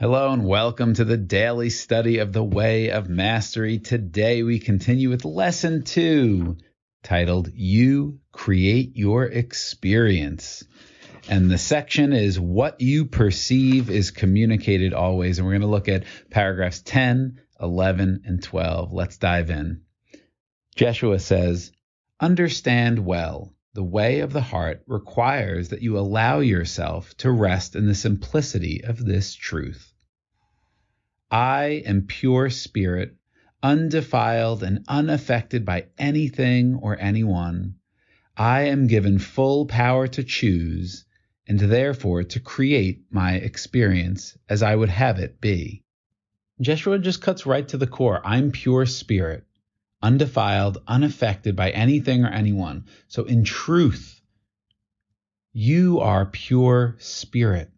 Hello and welcome to the daily study of the Way of Mastery. Today we continue with lesson 2, titled You Create Your Experience. And the section is What You Perceive is Communicated Always. And we're going to look at paragraphs 10, 11, and 12. Let's dive in. Jeshua says, "Understand well. The way of the heart requires that you allow yourself to rest in the simplicity of this truth. I am pure spirit, undefiled and unaffected by anything or anyone. I am given full power to choose and therefore to create my experience as I would have it be." Jeshua just cuts right to the core. I'm pure spirit, undefiled, unaffected by anything or anyone. So in truth, you are pure spirit.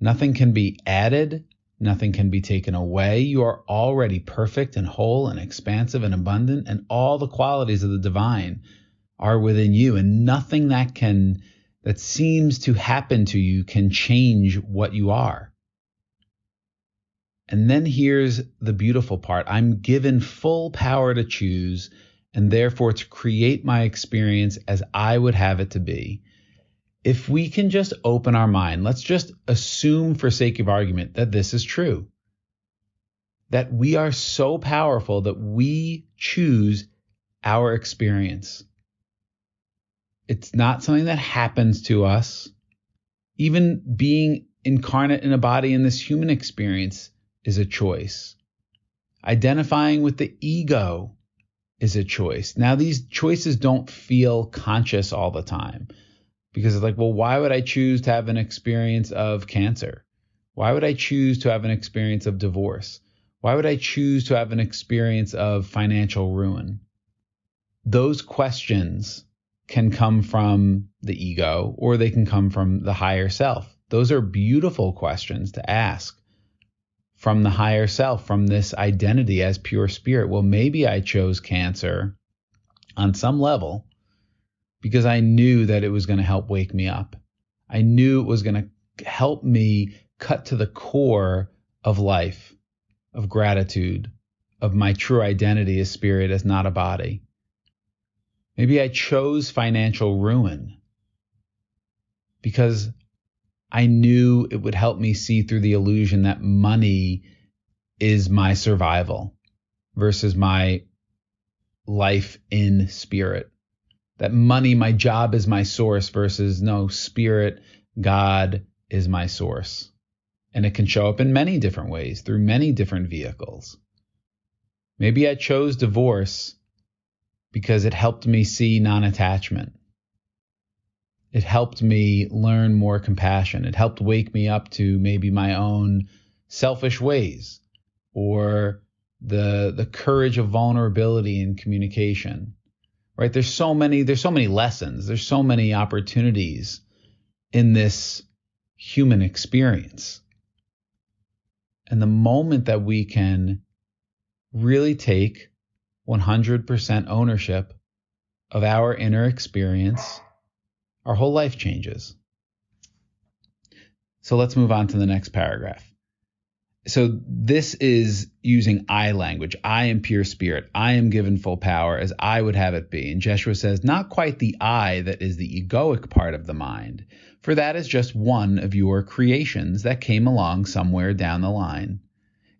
Nothing can be added. Nothing can be taken away. You are already perfect and whole and expansive and abundant, and all the qualities of the divine are within you, and nothing that seems to happen to you can change what you are. And then here's the beautiful part. I'm given full power to choose and therefore to create my experience as I would have it to be. If we can just open our mind, let's just assume for sake of argument that this is true, that we are so powerful that we choose our experience. It's not something that happens to us. Even being incarnate in a body in this human experience is a choice. Identifying with the ego is a choice. Now, these choices don't feel conscious all the time because it's like, well, why would I choose to have an experience of cancer? Why would I choose to have an experience of divorce? Why would I choose to have an experience of financial ruin? Those questions can come from the ego or they can come from the higher self. Those are beautiful questions to ask from the higher self, from this identity as pure spirit. Well, maybe I chose cancer on some level because I knew that it was going to help wake me up. I knew it was going to help me cut to the core of life, of gratitude, of my true identity as spirit, as not a body. Maybe I chose financial ruin because I knew it would help me see through the illusion that money is my survival versus my life in spirit. That money, my job is my source versus no, spirit, God is my source. And it can show up in many different ways through many different vehicles. Maybe I chose divorce because it helped me see non-attachment. It helped me learn more compassion. It helped wake me up to maybe my own selfish ways or the courage of vulnerability and communication. Right? There's so many lessons. There's so many opportunities in this human experience. And the moment that we can really take 100% ownership of our inner experience, our whole life changes. So let's move on to the next paragraph. So this is using I language. I am pure spirit. I am given full power as I would have it be. And Jeshua says, not quite the I that is the egoic part of the mind, for that is just one of your creations that came along somewhere down the line.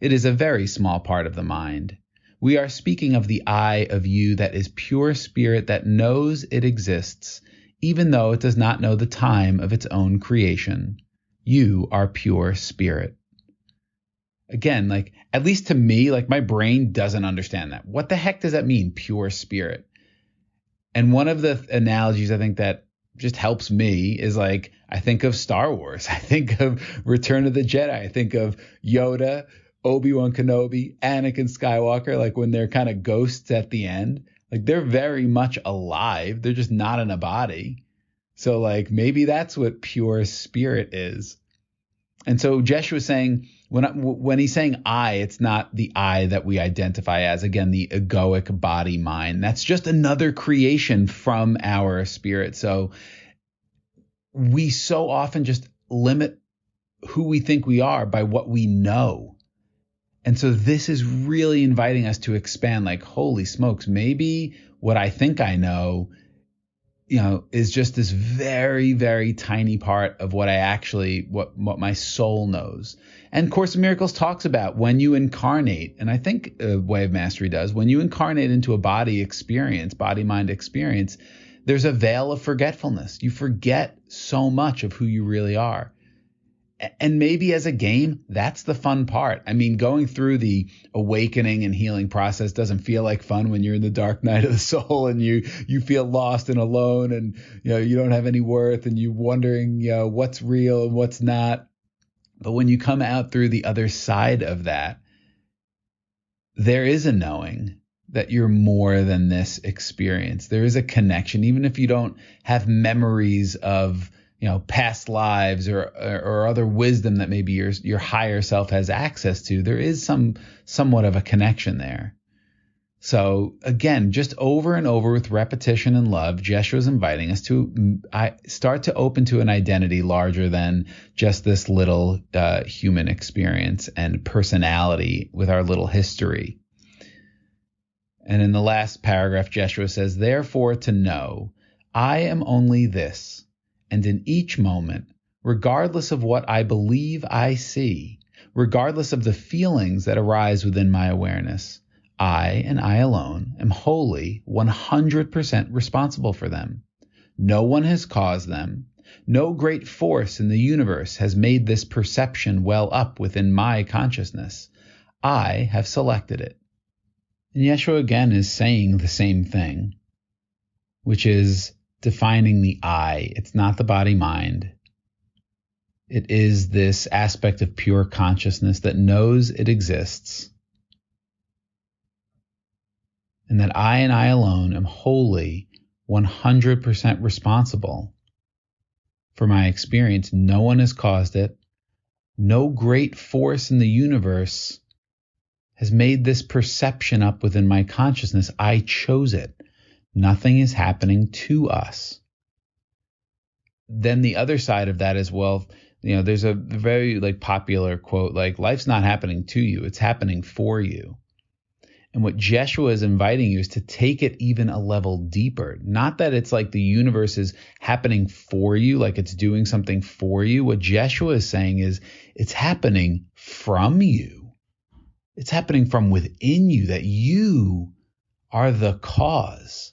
It is a very small part of the mind. We are speaking of the I of you that is pure spirit that knows it exists, even though it does not know the time of its own creation. You are pure spirit. Again, like, at least to me, like, my brain doesn't understand that. What the heck does that mean, pure spirit? And one of the analogies I think that just helps me is like, I think of Star Wars. I think of Return of the Jedi. I think of Yoda, Obi-Wan Kenobi, Anakin Skywalker, like when they're kind of ghosts at the end. Like, they're very much alive. They're just not in a body. So like, maybe that's what pure spirit is. And so Jeshua is saying, when he's saying I, it's not the I that we identify as, again, the egoic body mind. That's just another creation from our spirit. So we so often just limit who we think we are by what we know. And so this is really inviting us to expand, like, holy smokes, maybe what I think I know, is just this very, very tiny part of what what my soul knows. And Course in Miracles talks about when you incarnate, and I think Way of Mastery does, when you incarnate into a body mind experience, there's a veil of forgetfulness. You forget so much of who you really are. And maybe as a game, that's the fun part. I mean, going through the awakening and healing process doesn't feel like fun when you're in the dark night of the soul and you feel lost and alone, and you don't have any worth, and you're wondering what's real and what's not. But when you come out through the other side of that, there is a knowing that you're more than this experience. There is a connection, even if you don't have memories of past lives or other wisdom that maybe your higher self has access to. There is somewhat of a connection there. So again, just over and over with repetition and love, Jeshua is inviting us to start to open to an identity larger than just this little human experience and personality with our little history. And in the last paragraph, Jeshua says, therefore to know, I am only this, and in each moment, regardless of what I believe I see, regardless of the feelings that arise within my awareness, I and I alone am wholly 100% responsible for them. No one has caused them. No great force in the universe has made this perception well up within my consciousness. I have selected it. And Yeshua again is saying the same thing, which is defining the I. It's not the body-mind. It is this aspect of pure consciousness that knows it exists, and that I and I alone am wholly 100% responsible for my experience. No one has caused it. No great force in the universe has made this perception up within my consciousness. I chose it. Nothing is happening to us. Then the other side of that is, there's a very popular quote, life's not happening to you, it's happening for you. And what Jeshua is inviting you is to take it even a level deeper. Not that it's like the universe is happening for you, like it's doing something for you. What Jeshua is saying is it's happening from you. It's happening from within you, that you are the cause.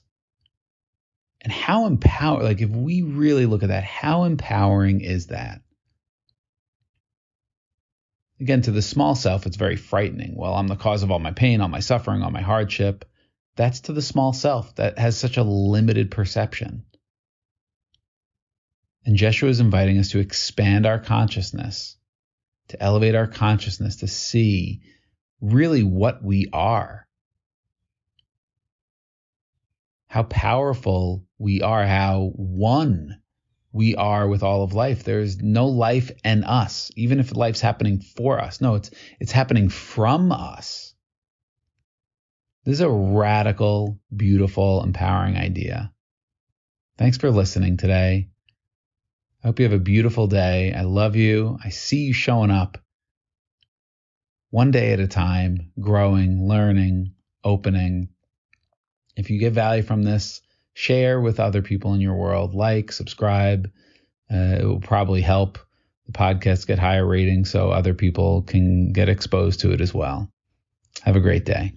And how empowering, if we really look at that, how empowering is that? Again, to the small self, it's very frightening. Well, I'm the cause of all my pain, all my suffering, all my hardship. That's to the small self that has such a limited perception. And Jeshua is inviting us to expand our consciousness, to elevate our consciousness, to see really what we are. How powerful we are, how one we are with all of life. There's no life in us, even if life's happening for us. No, it's happening from us. This is a radical, beautiful, empowering idea. Thanks for listening today. I hope you have a beautiful day. I love you. I see you showing up one day at a time, growing, learning, opening. If you get value from this, share with other people in your world, subscribe. It will probably help the podcast get higher ratings so other people can get exposed to it as well. Have a great day.